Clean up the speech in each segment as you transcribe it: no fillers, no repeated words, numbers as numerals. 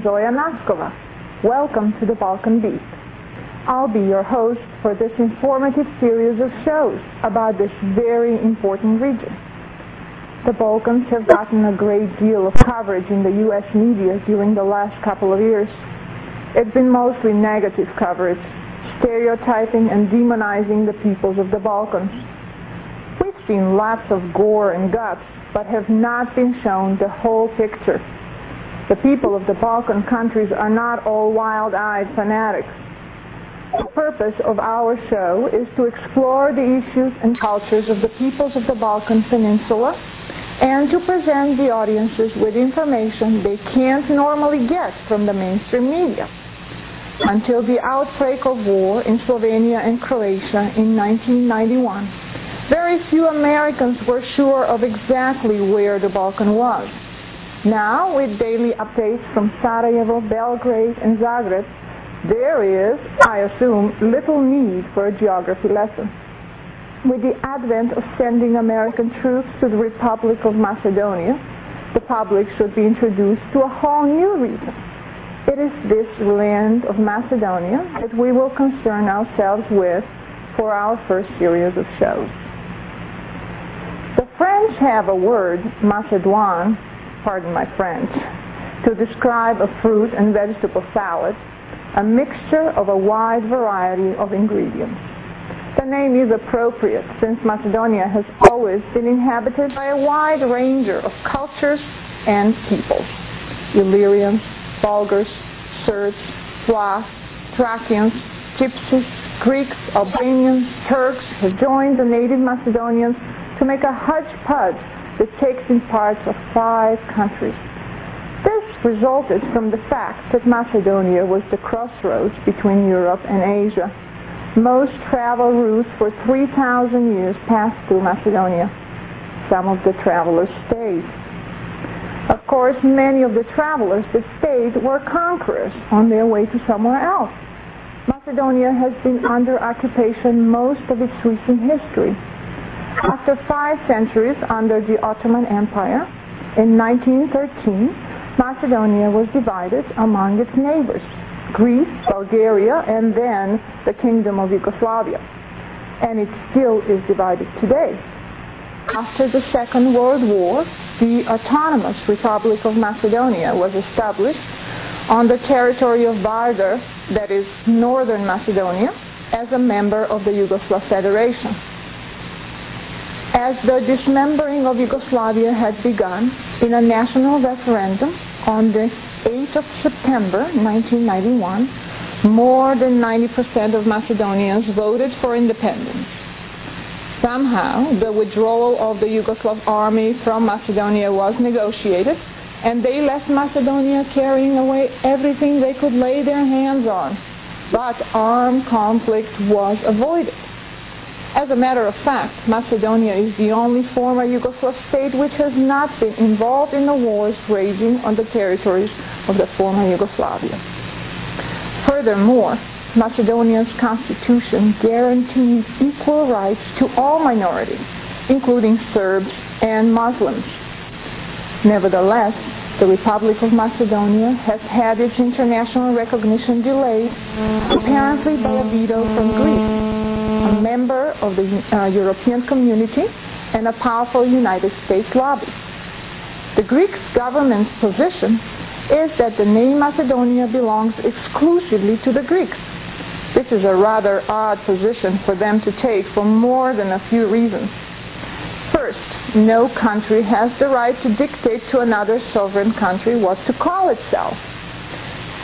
am Zoya Naskova. Welcome to the Balkan Beat. I'll be your host for this informative series of shows about this very important region. The Balkans have gotten a great deal of coverage in the U.S. media during the last couple of years. It's been mostly negative coverage, stereotyping and demonizing the peoples of the Balkans. We've seen lots of gore and guts, but have not been shown the whole picture. The people of the Balkan countries are not all wild-eyed fanatics. The purpose of our show is to explore the issues and cultures of the peoples of the Balkan Peninsula and to present the audiences with information they can't normally get from the mainstream media. Until the outbreak of war in Slovenia and Croatia in 1991, very few Americans were sure of exactly where the Balkan was. Now, with daily updates from Sarajevo, Belgrade, and Zagreb, there is, I assume, little need for a geography lesson. With the advent of sending American troops to the Republic of Macedonia, the public should be introduced to a whole new region. It is this land of Macedonia that we will concern ourselves with for our first series of shows. The French have a word, macédoine, pardon my French, to describe a fruit and vegetable salad, a mixture of a wide variety of ingredients. The name is appropriate since Macedonia has always been inhabited by a wide range of cultures and peoples. Illyrians, Bulgars, Serbs, Slavs, Thracians, Gypsies, Greeks, Albanians, Turks have joined the native Macedonians to make a hodgepodge that takes in parts of 5 countries. This resulted from the fact that Macedonia was the crossroads between Europe and Asia. Most travel routes for 3,000 years passed through Macedonia. Some of the travelers stayed. Of course, many of the travelers that stayed were conquerors on their way to somewhere else. Macedonia has been under occupation most of its recent history. After 5 centuries under the Ottoman Empire, in 1913, Macedonia was divided among its neighbors, Greece, Bulgaria, and then the Kingdom of Yugoslavia. And it still is divided today. After the Second World War, the Autonomous Republic of Macedonia was established on the territory of Vardar, that is, northern Macedonia, as a member of the Yugoslav Federation. As the dismembering of Yugoslavia had begun in a national referendum on the 8th of September 1991, more than 90% of Macedonians voted for independence. Somehow, the withdrawal of the Yugoslav army from Macedonia was negotiated, and they left Macedonia carrying away everything they could lay their hands on. But armed conflict was avoided. As a matter of fact, Macedonia is the only former Yugoslav state which has not been involved in the wars raging on the territories of the former Yugoslavia. Furthermore, Macedonia's constitution guarantees equal rights to all minorities, including Serbs and Muslims. Nevertheless, the Republic of Macedonia has had its international recognition delayed, apparently by a veto from Greece, a member of the European Community and a powerful United States lobby. The Greek government's position is that the name Macedonia belongs exclusively to the Greeks. This is a rather odd position for them to take for more than a few reasons. First, no country has the right to dictate to another sovereign country what to call itself.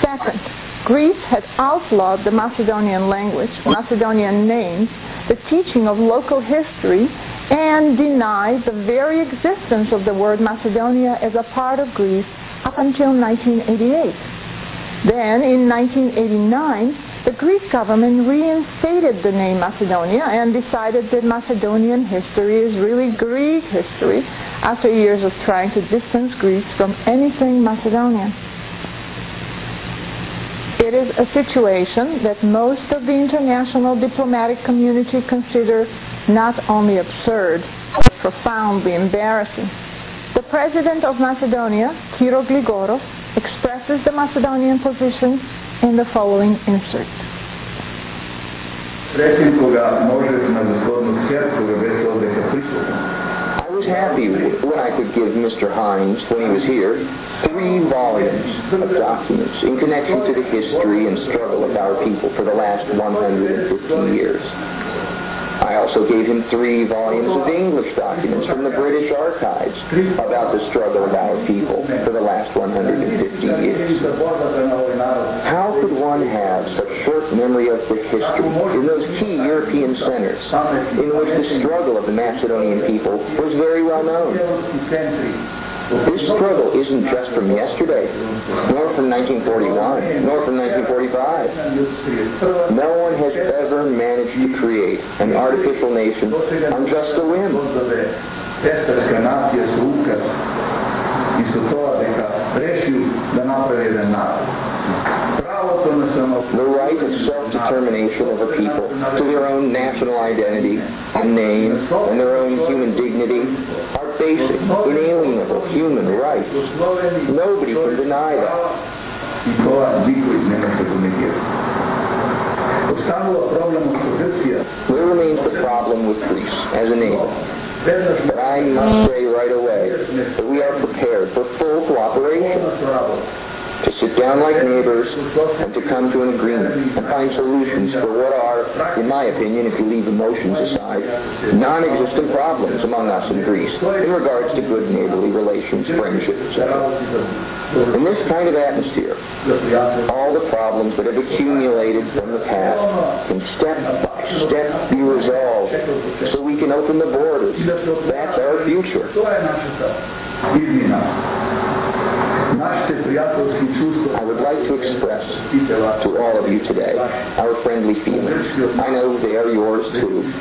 Second, Greece had outlawed the Macedonian language, Macedonian names, the teaching of local history, and denied the very existence of the word Macedonia as a part of Greece up until 1988. Then, in 1989, the Greek government reinstated the name Macedonia and decided that Macedonian history is really Greek history after years of trying to distance Greece from anything Macedonian. It is a situation that most of the international diplomatic community consider not only absurd, but profoundly embarrassing. The president of Macedonia, Kiro Gligorov, expresses the Macedonian position in the following insert. I was happy when I could give Mr. Hines, when he was here, 3 volumes of documents in connection to the history and struggle of our people for the last 150 years. I also gave him 3 volumes of English documents from the British archives about the struggle of our people for the last 150 years. How could one have such short memory of the history in those key European centers in which the struggle of the Macedonian people was very well known? This struggle isn't just from yesterday, nor from 1941, nor from 1945. No one has ever managed to create an artificial nation on just a whim. The right of self-determination of a people to their own national identity and name and their own human dignity are basic, inalienable human rights. Nobody can deny that. There remains the problem with Greece as a neighbor. But I must say right away that we are prepared for full cooperation, to sit down like neighbors and to come to an agreement and find solutions for what are, in my opinion, if you leave emotions aside, non-existent problems among us in Greece in regards to good neighborly relations, friendship, etc. In this kind of atmosphere, all the problems that have accumulated from the past can step by step be resolved so we can open the borders. That's our future. I would like to express to all of you today our friendly feelings. I know they are yours too,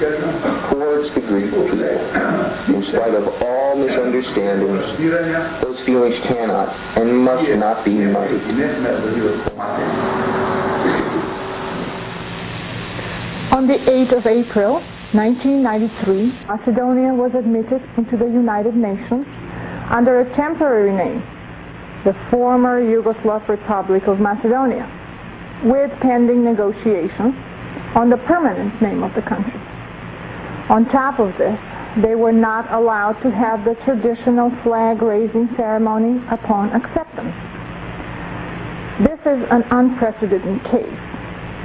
towards the Greek people. In spite of all misunderstandings, those feelings cannot and must not be muddied. On the 8th of April, 1993, Macedonia was admitted into the United Nations under a temporary name, the former Yugoslav Republic of Macedonia, with pending negotiations on the permanent name of the country. On top of this, they were not allowed to have the traditional flag-raising ceremony upon acceptance. This is an unprecedented case.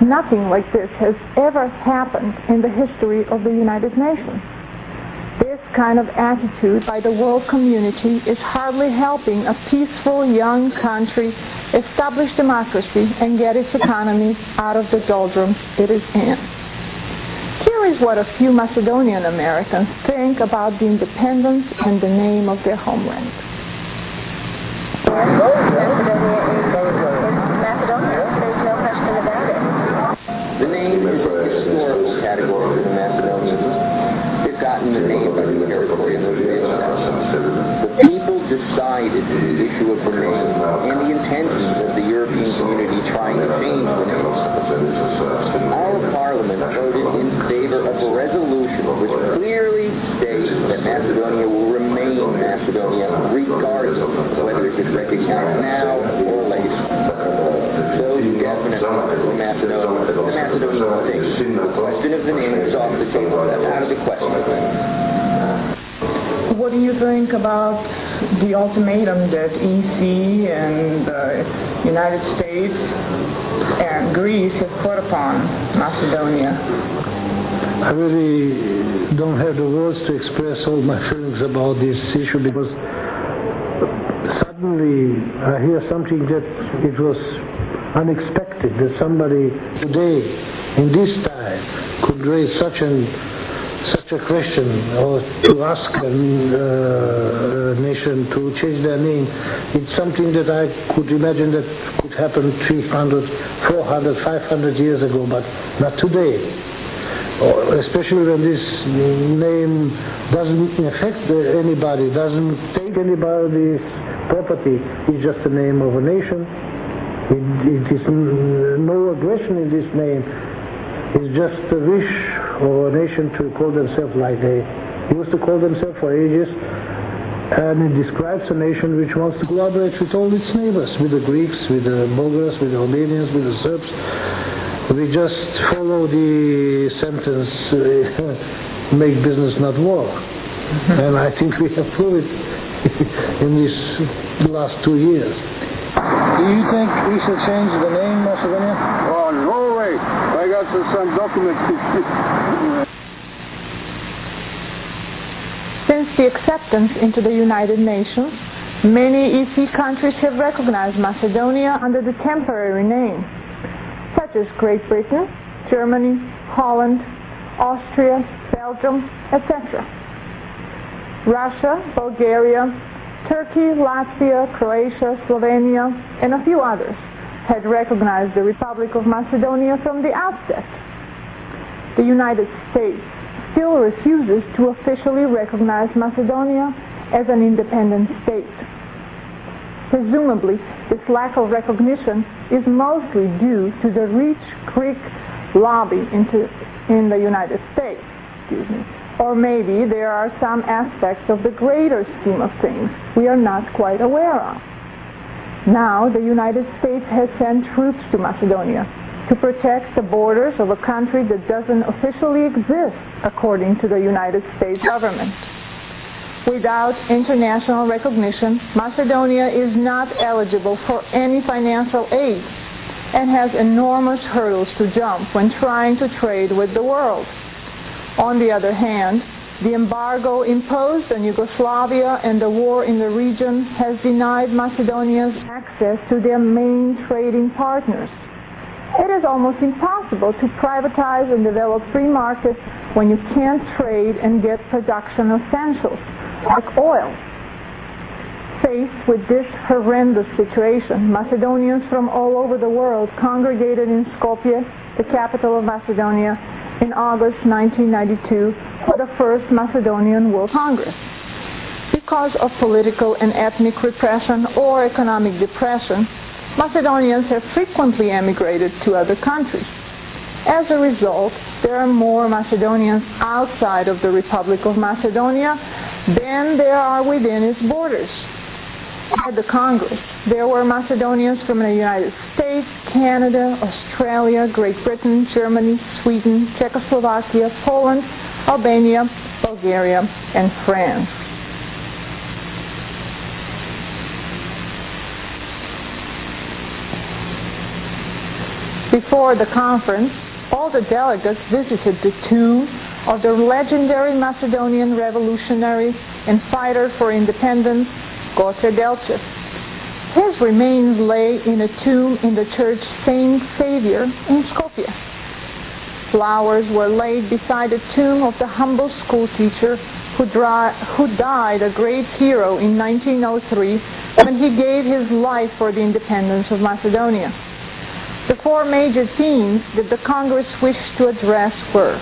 Nothing like this has ever happened in the history of the United Nations. This kind of attitude by the world community is hardly helping a peaceful young country establish democracy and get its economy out of the doldrums it is in. Here is what a few Macedonian Americans think about the independence and the name of their homeland. Macedonia, there's no question about it. The name is a historical category for the Macedonians. Gotten the name of the territory of the people decided the issue of the name and the intentions of the European community trying to change the name. Our parliament voted in favor of a resolution which clearly states that Macedonia will remain Macedonia regardless of whether it is recognized now or later. So definitely for Macedonia, the Macedonian state. The question of the name is off the table. That's out of the question. What do you think about the ultimatum that EC and the United States and Greece have put upon Macedonia? I really don't have the words to express all my feelings about this issue, because suddenly I hear something that it was unexpected, that somebody today, in this time, could raise such a question, or to ask a nation to change their name. It's something that I could imagine that could happen 300, 400, 500 years ago, but not today. Especially when this name doesn't affect anybody, doesn't take anybody's property. It's just the name of a nation. It is no aggression in this name. It's just a wish of a nation to call themselves like they used to call themselves for ages. And it describes a nation which wants to collaborate with all its neighbors, with the Greeks, with the Bulgars, with the Albanians, with the Serbs. We just follow the sentence, make business, not war. And I think we have proved it in these last 2 years. Do you think we should change the name Macedonia? Oh, no way. I got some documents. Since the acceptance into the United Nations, many EC countries have recognized Macedonia under the temporary name, such as Great Britain, Germany, Holland, Austria, Belgium, etc. Russia, Bulgaria, Turkey, Latvia, Croatia, Slovenia, and a few others had recognized the Republic of Macedonia from the outset. The United States still refuses to officially recognize Macedonia as an independent state. Presumably, this lack of recognition is mostly due to the rich Greek lobby in the United States. Or maybe there are some aspects of the greater scheme of things we are not quite aware of. Now, the United States has sent troops to Macedonia to protect the borders of a country that doesn't officially exist according to the United States government. Without international recognition, Macedonia is not eligible for any financial aid and has enormous hurdles to jump when trying to trade with the world. On the other hand, the embargo imposed on Yugoslavia and the war in the region has denied Macedonia's access to their main trading partners. It is almost impossible to privatize and develop free markets when you can't trade and get production essentials, like oil. Faced with this horrendous situation, Macedonians from all over the world congregated in Skopje, the capital of Macedonia, in August 1992 for the first Macedonian World Congress. Because of political and ethnic repression or economic depression, Macedonians have frequently emigrated to other countries. As a result, there are more Macedonians outside of the Republic of Macedonia than there are within its borders. At the Congress, there were Macedonians from the United States, Canada, Australia, Great Britain, Germany, Sweden, Czechoslovakia, Poland, Albania, Bulgaria, and France. Before the conference, all the delegates visited the tomb of the legendary Macedonian revolutionary and fighter for independence, Goce Delchev. His remains lay in a tomb in the church Saint Saviour in Skopje. Flowers were laid beside the tomb of the humble schoolteacher who died a great hero in 1903 when he gave his life for the independence of Macedonia. The four major themes that the Congress wished to address were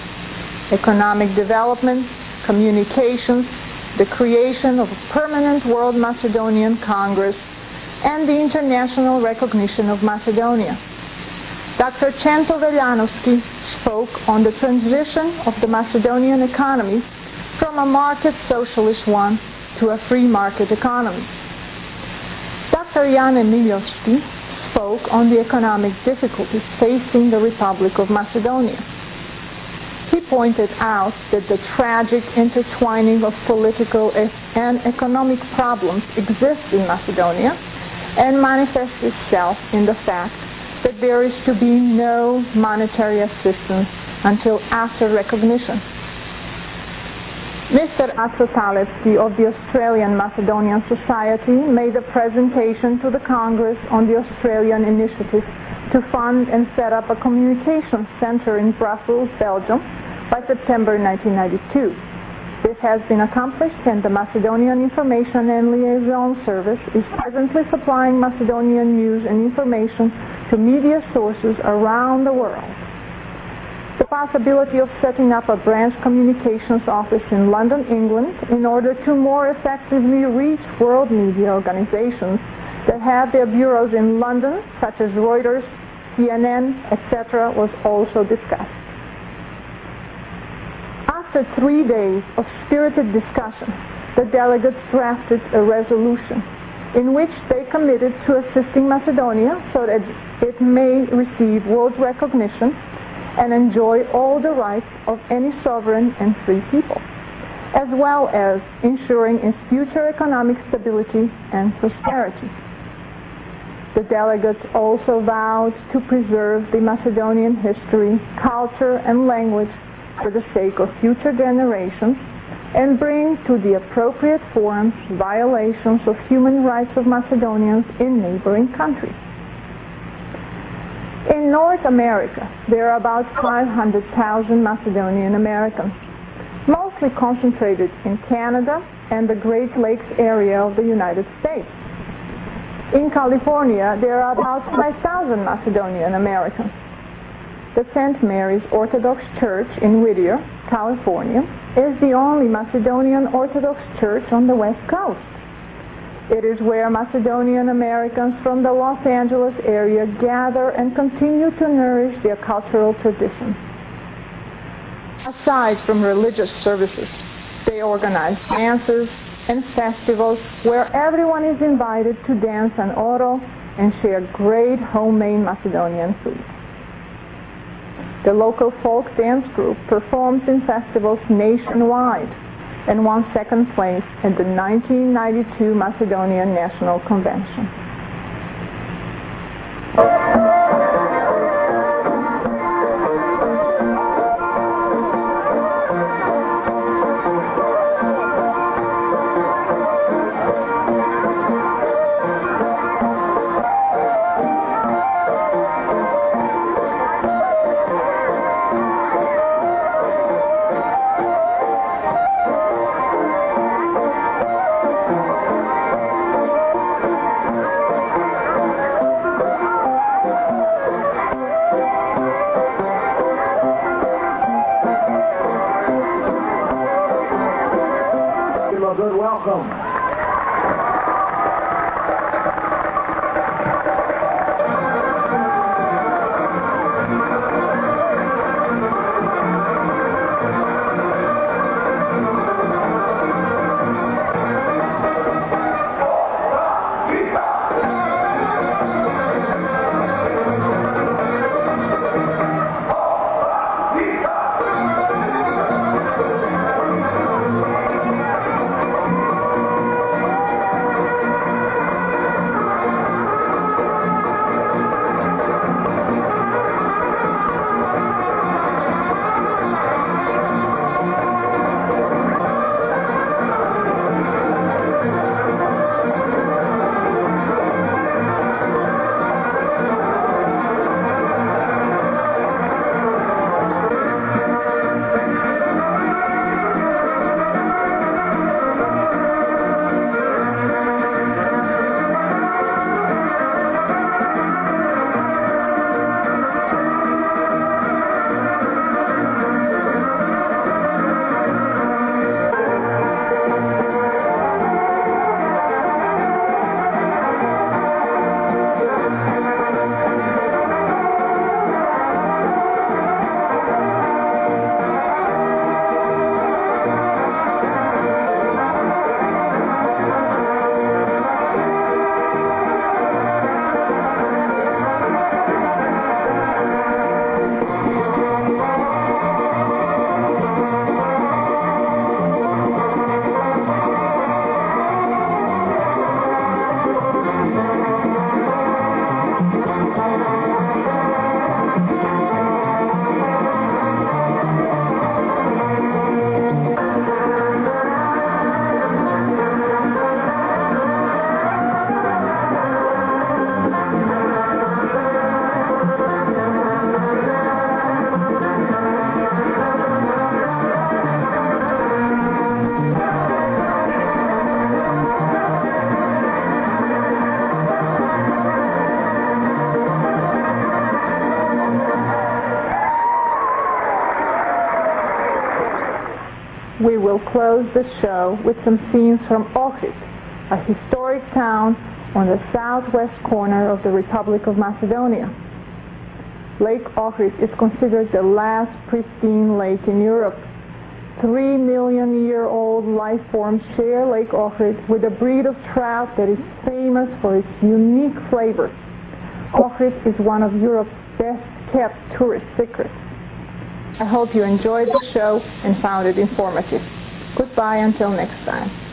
economic development, communications, the creation of a permanent World Macedonian Congress, and the international recognition of Macedonia. Dr. Cento Veljanovski spoke on the transition of the Macedonian economy from a market socialist one to a free market economy. Dr. Jan Emiljovski spoke on the economic difficulties facing the Republic of Macedonia. He pointed out that the tragic intertwining of political and economic problems exists in Macedonia and manifests itself in the fact that there is to be no monetary assistance until after recognition. Mr. Aco Talevski of the Australian Macedonian Society made a presentation to the Congress on the Australian initiative to fund and set up a communications center in Brussels, Belgium, by September 1992. This has been accomplished, and the Macedonian Information and Liaison Service is presently supplying Macedonian news and information to media sources around the world. The possibility of setting up a branch communications office in London, England, in order to more effectively reach world media organizations that have their bureaus in London, such as Reuters, CNN, etc., was also discussed. After 3 days of spirited discussion, the delegates drafted a resolution in which they committed to assisting Macedonia so that it may receive world recognition and enjoy all the rights of any sovereign and free people, as well as ensuring its future economic stability and prosperity. The delegates also vowed to preserve the Macedonian history, culture, and language for the sake of future generations and bring to the appropriate forms violations of human rights of Macedonians in neighboring countries. In North America, there are about 500,000 Macedonian Americans, mostly concentrated in Canada and the Great Lakes area of the United States. In California, there are about 5,000 Macedonian Americans. The St. Mary's Orthodox Church in Whittier, California, is the only Macedonian Orthodox church on the West Coast. It is where Macedonian Americans from the Los Angeles area gather and continue to nourish their cultural traditions. Aside from religious services, they organize dances and festivals where everyone is invited to dance an oro and share great homemade Macedonian food. The local folk dance group performs in festivals nationwide and won second place at the 1992 Macedonian National Convention. Good welcome. We will close the show with some scenes from Ohrid, a historic town on the southwest corner of the Republic of Macedonia. Lake Ohrid is considered the last pristine lake in Europe, 3-million-year-old life forms share Lake Ohrid with a breed of trout that is famous for its unique flavor. Ohrid is one of Europe's best-kept tourist secrets. I hope you enjoyed the show and found it informative. Goodbye until next time.